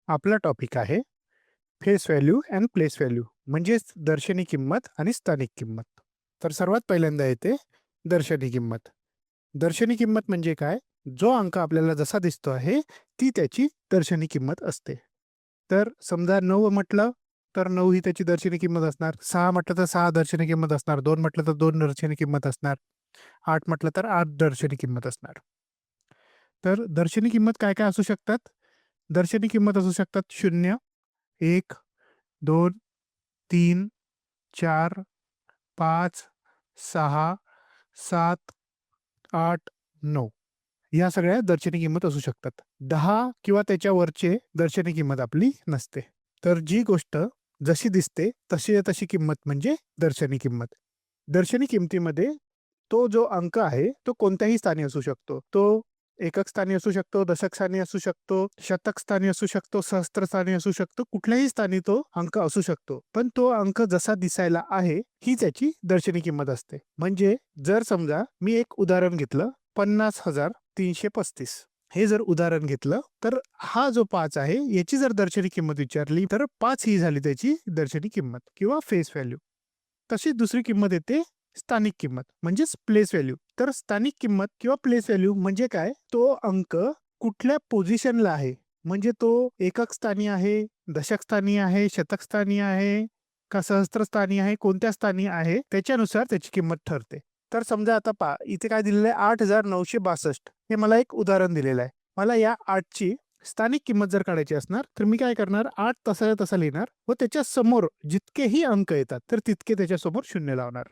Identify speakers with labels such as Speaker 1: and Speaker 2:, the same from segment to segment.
Speaker 1: आपला टॉपिक आहे face value and place value म्हणजेच दर्शनी किंमत आणि स्थानिक किंमत. तर सर्वात पहिल्यांदा येते दर्शनी किंमत. दर्शनी किंमत म्हणजे काय? जो अंक आपल्याला जसा दिसतो आहे ती त्याची दर्शनी किंमत असते. तर समजा 9 म्हटलं तर 9 ही त्याची दर्शनी किंमत असणार. 6 म्हटलं तर 6 दर्शनी किंमत असणार. 2 म्हटलं तर 2 दर्शनी किंमत असणार. 8 म्हटलं तर 8 दर्शनी किंमत असणार. तर दर्शनी किंमत काय काय असू शकतात? दर्शनी किंमत असू शकतात 0, 1, 2, 3, 4, 5, 6, 7, 8, 9 या सगळ्या दर्शनी किंमत असू शकतात. 10 किंवा त्याच्यावरचे दर्शनी किंमत आपली नसते. तर जी गोष्ट जशी दिसते तशी तशी किंमत म्हणजे दर्शनी किंमत. दर्शनी किमतीमध्ये तो जो अंक आहे तो कोणत्याही स्थानी असू शकतो. तो एकक स्थानी असू शकतो, दशक स्थानी असू शकतो, शतक स्थानी असू शकतो, सहस्त्र स्थानी असू शकतो, कुठल्याही स्थानी तो अंक असू शकतो. पण तो अंक जसा दिसायला आहे ही त्याची दर्शनी किंमत असते. म्हणजे जर समजा मी एक उदाहरण घेतलं 50,335 हे जर उदाहरण घेतलं तर हा जो 5 आहे याची जर दर्शनी किंमत विचारली तर 5 ही झाली त्याची दर्शनी किंमत किंवा फेस व्हॅल्यू. तशी दुसरी किंमत येते स्थानिक किंमत म्हणजेच प्लेस व्हॅल्यू. तर स्थानिक किंमत किंवा प्लेस व्हॅल्यू म्हणजे काय? तो अंक कुठल्या पोझिशनला आहे, म्हणजे तो एकक स्थानी आहे, दशक स्थानी आहे, शतक स्थानी आहे का सहस्त्र स्थानी आहे, कोणत्या स्थानी आहे त्याच्यानुसार त्याची किंमत ठरते. तर समजा आता पहा इथे काय दिलेलं आहे 8,962 हे मला एक उदाहरण दिलेलं आहे. मला या 8ची स्थानिक किंमत जर काढायची असणार तर मी काय करणार 8 तसा तसा लिहिणार व त्याच्या समोर जितकेही अंक येतात तर तितके त्याच्यासमोर 0 लावणार.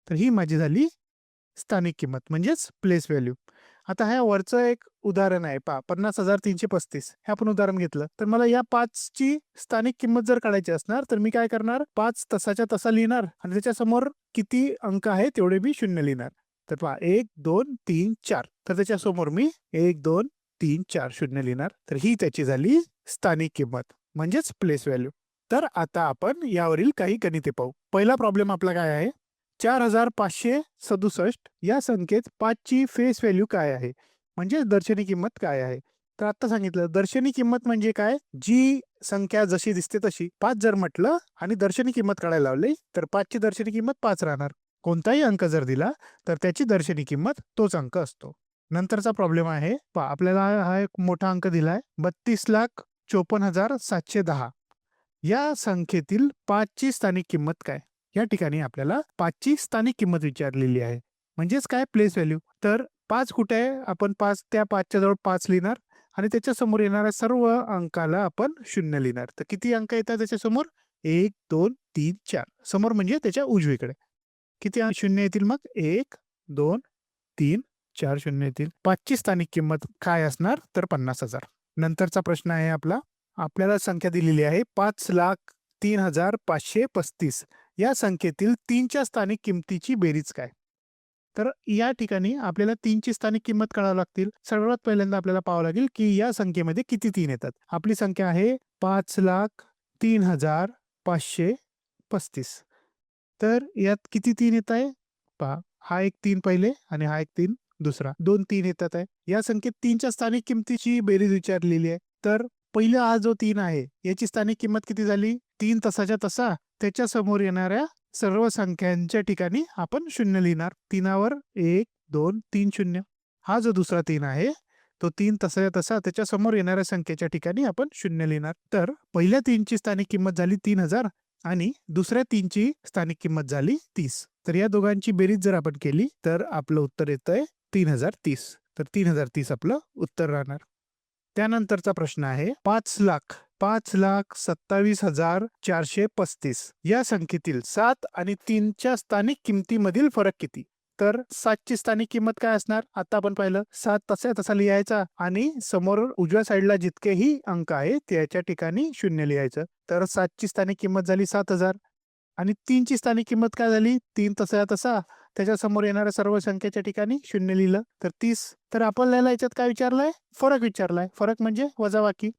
Speaker 1: तर ही माझी झाली स्थानिक किंमत म्हणजेच प्लेस व्हॅल्यू. आता ह्या वरचं एक उदाहरण आहे पहा 50,335 हे आपण उदाहरण घेतलं तर मला या 5 ची स्थानिक किंमत जर काढायची असणार तर मी काय करणार 5 तसाच्या तसा लिहिणार आणि त्याच्या समोर किती अंक आहे तेवढे मी 0 लिहिणार. तर पहा 1, 2, 3, 4 तर त्याच्या समोर मी 1, 2, 3, 4 0 लिहिणार. तर ही त्याची झाली स्थानिक किंमत म्हणजेच प्लेस व्हॅल्यू. तर आता आपण यावरील काही गणिते पाहू. पहिला प्रॉब्लेम आपला काय आहे? 4,567 या संख्येत 5 ची फेस व्हॅल्यू काय आहे? म्हणजे दर्शनी किंमत काय आहे? तर आता सांगितलं दर्शनी किंमत म्हणजे काय? जी संख्या जशी दिसते तशी. 5 जर म्हटलं आणि दर्शनी किंमत काढायला लावली तर 5 ची दर्शनी किंमत 5 राहणार. कोणताही अंक जर दिला तर त्याची दर्शनी किंमत तोच अंक असतो. नंतरचा प्रॉब्लेम आहे पहा आपल्याला हा एक मोठा अंक दिलाय 32,54,710 या संख्येतील 5 ची स्थानिक किंमत काय? या ठिकाणी आपल्याला 5 ची स्थानिक किंमत विचारलेली आहे. म्हणजेच काय प्लेस व्हॅल्यू. तर 5 कुठे आहे? आपण 5 त्या 5 च्या जवळ 5 लिहिणार आणि त्याच्या समोर येणाऱ्या सर्व अंकाला आपण 0 लिहिणार. तर किती अंक येतात त्याच्या समोर? 1, 2, 3, 4 समोर म्हणजे त्याच्या उजवीकडे. किती 0 येतील मग? 1, 2, 3, 4 0 येतील. 5 ची स्थानिक किंमत काय असणार? तर 50,000. नंतरचा प्रश्न आहे आपला. आपल्याला संख्या दिलेली आहे 5,03,535 या संख्येतील 3च्या स्थानिक किमतीची बेरीज काय? तर या ठिकाणी आपल्याला 3ची स्थानिक किंमत काढावी लागतील. सर्वात पहिल्यांदा आपल्याला पाहावं लागेल की या संख्येमध्ये किती 3 येतात. आपली संख्या आहे 5,03,535 तर यात किती 3 येत आहे? पहा हा एक 3 पहिले आणि हा एक 3 दुसरा. 2 3 येतात आहे. या संख्येत 3च्या स्थानिक किमतीची बेरीज विचारलेली आहे. तर पहिला हा जो 3 आहे याची स्थानिक किंमत किती झाली? 3 तसाच्या तसा त्याच्या समोर येणाऱ्या सर्व संख्यांच्या ठिकाणी आपण 0 लिहिणार. 3वर 1, 2, 3 0. हा जो दुसरा 3 आहे तो 3 तसाच्या तसा त्याच्या समोर येणाऱ्या संख्येच्या ठिकाणी आपण 0 लिहिणार. तर पहिल्या 3ची स्थानिक किंमत झाली 3,000 आणि दुसऱ्या 3ची स्थानिक किंमत झाली 30. तर या दोघांची बेरीज जर आपण केली तर आपलं उत्तर येतंय 3,030. तर 3,030 आपलं उत्तर राहणार. त्यानंतरचा प्रश्न आहे 5,27,435 या संख्येतील 7 आणि 3च्या स्थानिक किमतीमधील फरक किती? तर 7 ची स्थानिक किंमत काय असणार? आता आपण पाहिलं 7 तसा तसा लिहायचा आणि समोर उजव्या साईडला जितकेही अंक आहे त्याच्या ठिकाणी 0 लिहायचं. तर 7 ची स्थानिक किंमत झाली 7,000 आणि 3ची स्थानिक किंमत काय झाली? 3 तसा तसा त्याच्या समोर येणाऱ्या सर्व संख्येच्या ठिकाणी 0 लिहिलं तर 30. तर आपल्याला याच्यात काय विचारलंय? फरक विचारलाय. फरक म्हणजे वजाबाकी.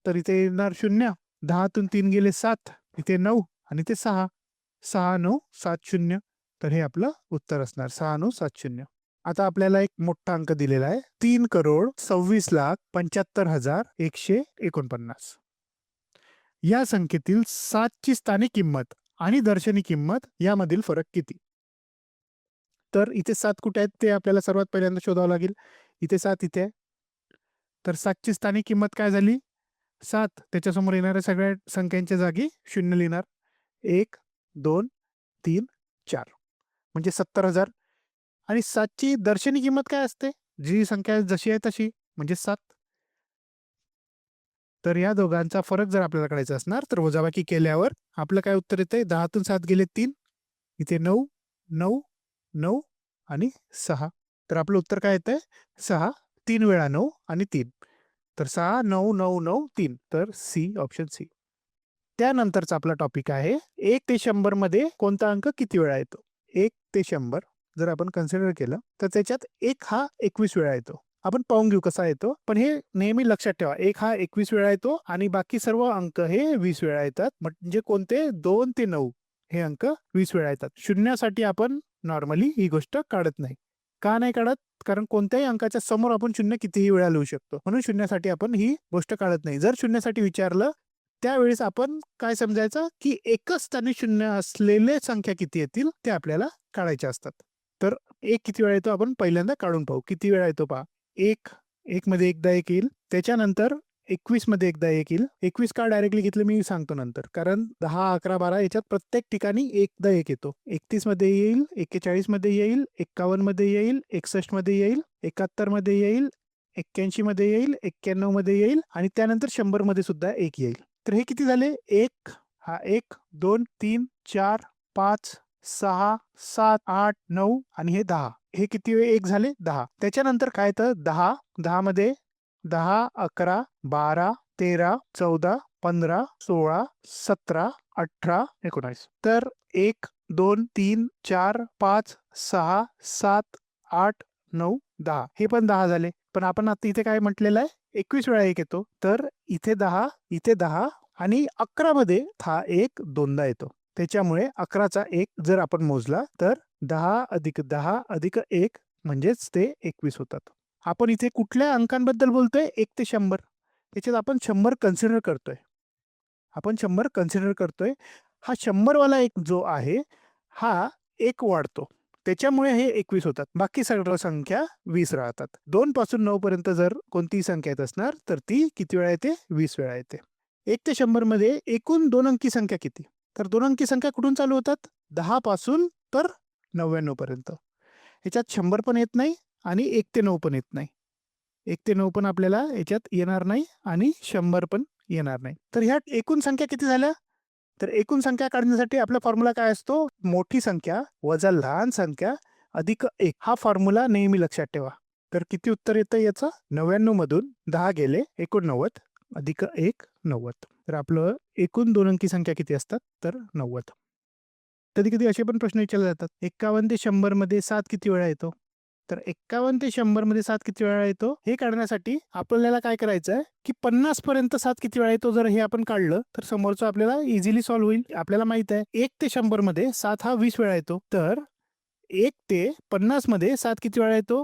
Speaker 1: तर इथे येणार 0. 10तून 3 गेले 7, इथे 9 आणि ते 6. 6, 9, 7, 0. तर हे आपलं उत्तर असणार 6, 9, 7, 0. आता आपल्याला एक मोठा अंक दिलेला आहे 3,26,75,149. या संख्येतील 7ची स्थानिक किंमत आणि दर्शनी किंमत यामधील फरक किती? तर इथे 7 कुठे आहेत ते आपल्याला सर्वात पहिल्यांदा शोधावं लागेल. इथे 7 इथे आहे. तर 7ची स्थानिक किंमत काय झाली? 7. त्याच्यासमोर येणाऱ्या सगळ्या संख्यांच्या जागी 0 लिहिणार. 1, 2, 3, 4 म्हणजे 70,000. आणि 7ची दर्शनी किंमत काय असते? जी संख्या जशी आहे तशी म्हणजे 7. तर या दोघांचा फरक जर आपल्याला काढायचा असणार तर वजाबाकी केल्यावर आपलं काय उत्तर येतंय? 10तून 7 गेले 3. इथे 9, 9, 9 आणि 6. तर आपलं उत्तर काय येतंय? 6. 3 वेळा 9 आणि 3. तर 6, 9, 9, 9, 3. तर सी, ऑप्शन सी. त्यानंतरचा आपला टॉपिक आहे 1 ते 100 मध्ये कोणता अंक किती वेळा येतो? 1 ते 100 जर आपण कन्सिडर केलं तर त्याच्यात 1 हा 21 वेळा येतो. आपण पाहून घेऊ कसा येतो. पण हे नेहमी लक्षात ठेवा, 1 हा 21 वेळा येतो आणि बाकी सर्व अंक हे 20 वेळा येतात. म्हणजे कोणते? 2 ते 9 हे अंक 20 वेळा येतात. शून्यासाठी आपण नॉर्मली ही गोष्ट काढत नाही. का नाही काढत? कारण कोणत्याही अंकाच्या समोर आपण शून्य कितीही वेळा लिहू शकतो. म्हणून शून्यासाठी आपण ही गोष्ट काढत नाही. जर शून्यासाठी विचारलं त्यावेळेस आपण काय समजायचं की एकच स्थानी शून्य असलेले संख्या किती येतील ते आपल्याला काढायचे असतात. तर 1 किती वेळा येतो आपण पहिल्यांदा काढून पाहू. किती वेळा येतो पहा. 1 मध्ये एकदा 1 येईल. त्याच्यानंतर 21 मध्ये एकदा 1 येईल. 21 का डायरेक्टली घेतलं मी सांगतो नंतर. कारण 10, 11, 12 याच्यात प्रत्येक ठिकाणी एकदा 1 येतो. 31 मध्ये येईल, 41 मध्ये येईल, 51 मध्ये येईल, 61 मध्ये येईल, 71 मध्ये येईल, 81 मध्ये येईल, 91 मध्ये येईल आणि त्यानंतर 100 मध्ये सुद्धा 1 येईल. तर हे किती झाले? 1 हा 1, 2, 3, 4, 5, 6, 7, 8, 9 आणि हे 10. हे किती वेळ 1 झाले? 10. त्याच्यानंतर काय तर 10, 10 मध्ये 10, 11, 12, 13, 14, 15, 16, 17, 18, 19. तर 1, 2, 3, 4, 5, 6, 7, 8, 9, 10. हे पण 10 झाले. पण आपण आता इथे काय म्हटलेलं आहे? 21 वेळा 1 येतो. तर इथे 10, इथे 10 आणि 11 मध्ये हा 1 दोनदा येतो. त्याच्यामुळे 11चा 1 जर आपण मोजला तर 10 अधिक 10 अधिक 1 म्हणजेच ते 21 होतात. आपण इथे कुठल्या अंकांबद्दल बोलतोय? 1 ते 100. त्याच्यात आपण 100 कन्सिडर करतोय. आपण 100 कन्सिडर करतोय. हा 100 वाला एक जो आहे हा 1 वाढतो. त्याच्यामुळे हे 21 होतात. बाकी सर्व संख्या 20 राहतात. 2 पासून 9 पर्यंत जर कोणतीही संख्या येत असणार तर ती किती वेळा येते? 20 वेळा येते. 1 ते 100 मध्ये एकूण 2 अंकी संख्या किती? तर 2 अंकी संख्या कुठून चालू होतात? 10 पासून तर 99 पर्यंत. ह्याच्यात 100 पण येत नाही आणि 1 ते 9 पण येत नाही. 1 ते 9 पण आपल्याला याच्यात येणार नाही आणि 100 पण येणार नाही. तर ह्या एकूण संख्या किती झाल्या? तर एकूण संख्या काढण्यासाठी आपला फॉर्म्युला काय असतो? मोठी संख्या वजा लहान संख्या अधिक 1 हा फॉर्म्युला नेहमी लक्षात ठेवा. तर किती उत्तर येतं याचं? 99 मधून 10 गेले 89 अधिक 1 90. तर आपलं एकूण 2 अंकी संख्या किती असतात? तर 90. कधी कधी असे पण प्रश्न विचारले जातात. 51 ते 100 मध्ये 7 किती वेळा येतो? तर 51 ते 100 मध्ये 7 किती वेळा येतो? हे काढण्यासाठी आपल्याला काय करायचं आहे की 50 पर्यंत 7 किती वेळा येतो जर हे आपण काढलं तर समोरचं आपल्याला इझिली सॉल्व्ह होईल. आपल्याला माहित आहे 1 ते 100 मध्ये 7 हा 20 वेळा येतो. तर 1 ते 50 मध्ये 7 किती वेळा येतो?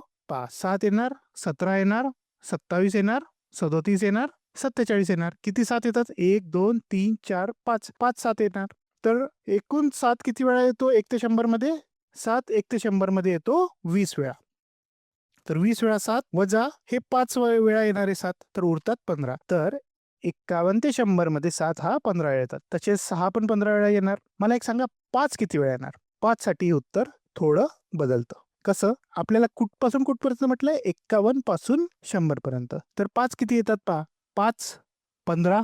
Speaker 1: 7 येणार, 17 येणार, 27 येणार, 37 येणार, 47 येणार. किती 7 येतात? 1, 2, 3, 4, 5. 5 7 येणार. तर एकूण 7 किती वेळा येतो 1 ते 100 मध्ये? 7 1 ते 100 मध्ये येतो 20 वेळा. तर 20 वेळा 7 वजा हे 5 वेळा येणारे 7 तर उरतात 15. तर 51 ते 100 मध्ये 7 हा 15 वेळा येतात. तसेच 6 पण 15 वेळा येणार. मला एक सांगा 5 किती वेळा येणार? 5 साठी उत्तर थोडं बदलतं. कसं? आपल्याला कुठपासून कुठपर्यंत म्हटलंय? 51 पासून 100 पर्यंत. तर 5 किती येतात पहा. 5, 15,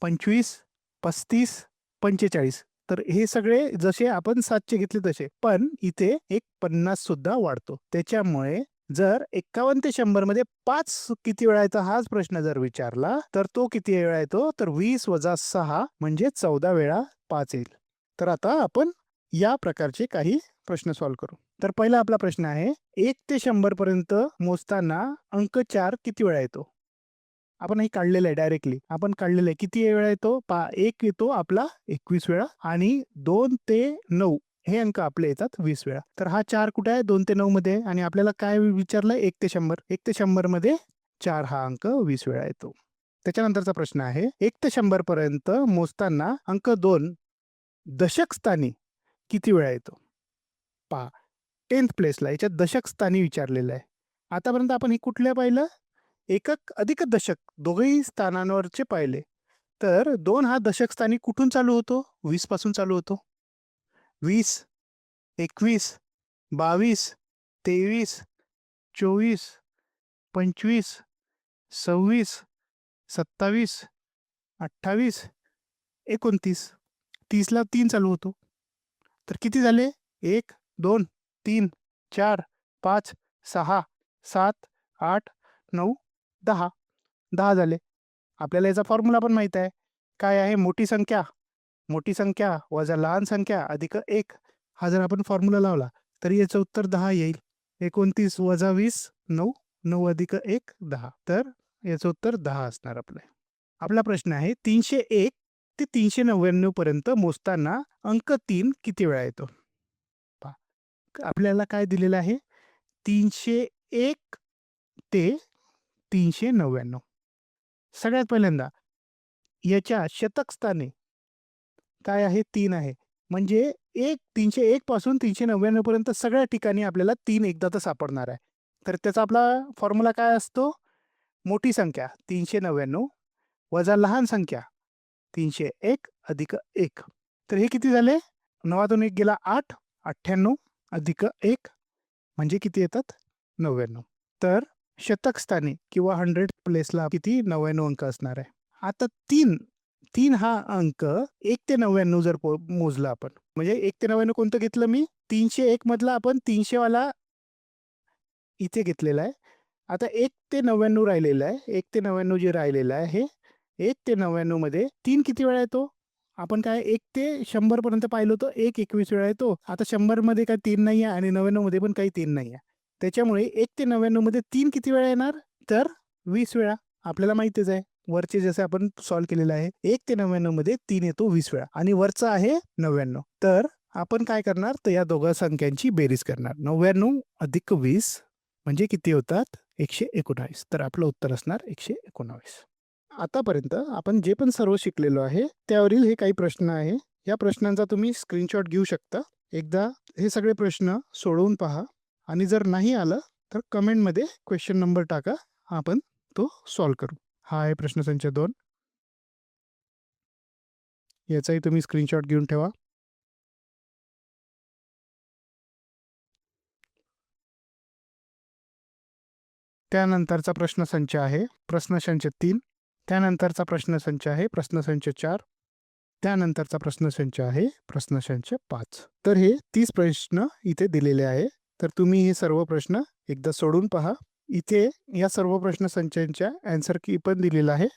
Speaker 1: 25, 35, 45. तर हे सगळे जसे आपण 7चे घेतले तसे. पण इथे एक 50 सुद्धा वाढतो. त्याच्यामुळे जर 51 ते 100 मध्ये 5 किती वेळा येतो हाच प्रश्न जर विचारला तर तो किती वेळा येतो? तर 20 वजा 6 म्हणजे 14 वेळा 5 येईल. तर आता आपण या प्रकारचे काही प्रश्न सॉल्व्ह करू. तर पहिला आपला प्रश्न आहे 1 ते 100 पर्यंत मोजताना अंक 4 किती वेळा येतो? आपण हे काढलेलं आहे डायरेक्टली. आपण काढलेलं आहे. किती वेळा येतो? 1 येतो आपला 21 वेळा आणि 2 ते 9 हे अंक आपले येतात 20 वेळा. तर हा 4 कुठे आहे? 2 ते 9 मध्ये आहे आणि आपल्याला काय विचारलं? 1 ते 100. 1 ते 100 मध्ये 4 हा अंक 20 वेळा येतो. त्याच्यानंतरचा प्रश्न आहे 1 ते 100 पर्यंत मोजताना अंक 2 दशक स्थानी किती वेळा येतो? पहा 10th प्लेसला याच्यात दशक स्थानी विचारलेलं आहे. आतापर्यंत आपण हे कुठल्या पाहिलं? एकक अधिक दशक दोघेही स्थानांवरचे पाहिले. तर 2 हा दशक स्थानी कुठून चालू होतो? 20 पासून चालू होतो. 20, 21, 22, 23, 24, 25, 26, 27, 28, 29. 30ला 3 चालू होतो. तर किती झाले? 1, 2, 3, 4, 5, 6, 7, 8, 9, 10. 10 झाले. आपल्याला याचा फॉर्म्युला पण माहीत आहे. काय आहे? मोठी संख्या वजा लहान संख्या अधिक 1. हा जर आपण फॉर्म्युला लावला तर याचं उत्तर 10 येईल. 29 वजा 20 9. 9 अधिक 1 10. तर याचं उत्तर 10 असणार आपलं. आपला प्रश्न आहे 301 ते 399 पर्यंत मोजताना अंक 3 किती वेळा येतो? पहा आपल्याला काय दिलेलं आहे? 301 ते 399. सगळ्यात पहिल्यांदा याच्या शतक स्थानी काय आहे? 3 आहे. म्हणजे 301 पासून 399 पर्यंत सगळ्या ठिकाणी आपल्याला 3 एकदा तर सापडणार आहे. तर त्याचा आपला फॉर्म्युला काय असतो? मोठी संख्या 399 वजा लहान संख्या 301 अधिक 1. तर हे किती झाले? 9तून 1 गेला 8. 98 अधिक 1 म्हणजे किती येतात? 99. तर शतक स्थानी किंवा 100 प्लेसला किती? 99 अंक असणार आहे. आता 3 हा अंक 1 ते 99 जर मोजला आपण, म्हणजे 1 ते 99 कोणतं घेतलं मी? 301 मधला आपण 300 वाला इथे घेतलेला आहे. आता 1 ते 99 राहिलेलं आहे. 1 ते 99 जे राहिलेलं आहे, हे 1 ते 99 मध्ये 3 किती वेळा येतो? आपण काय 1 ते 100 पर्यंत पाहिलं होतं. 1 21 वेळा येतो. आता 100 मध्ये काही 3 नाही आहे आणि 99 मध्ये पण काही 3 नाही आहे. त्याच्यामुळे 1 ते 99 मध्ये 3 किती वेळा येणार? तर 20 वेळा. आपल्याला माहितीच आहे. वरचे जसे आपण सॉल्व्ह केलेलं आहे 1 ते 99 मध्ये 3 येतो 20 वेळा आणि वरचा आहे 99. तर आपण काय करणार? तर या दोघा संख्यांची बेरीज करणार. 99 अधिक 20 म्हणजे किती होतात? 119. तर आपलं उत्तर असणार 119. आतापर्यंत आपण जे पण सर्व शिकलेलो आहे त्यावरील हे काही प्रश्न आहे. या प्रश्नांचा तुम्ही स्क्रीनशॉट घेऊ शकता. एकदा हे सगळे प्रश्न सोडवून पहा आणि जर नाही आलं तर कमेंटमध्ये क्वेश्चन नंबर टाका. आपण तो सॉल्व्ह करू. हा आहे प्रश्न संच 2. याचाही तुम्ही स्क्रीनशॉट घेऊन ठेवा. त्यानंतरचा प्रश्नसंच आहे प्रश्नसंच 3. त्यानंतरचा प्रश्नसंच आहे प्रश्नसंच 4. त्यानंतरचा प्रश्नसंच आहे प्रश्नसंच 5. तर हे 30 प्रश्न इथे दिलेले आहे. तर तुम्ही हे सर्व प्रश्न एकदा सोडून पहा. इथे या सर्व प्रश्नसंचांच्या आन्सर की पण दिलेला आहे.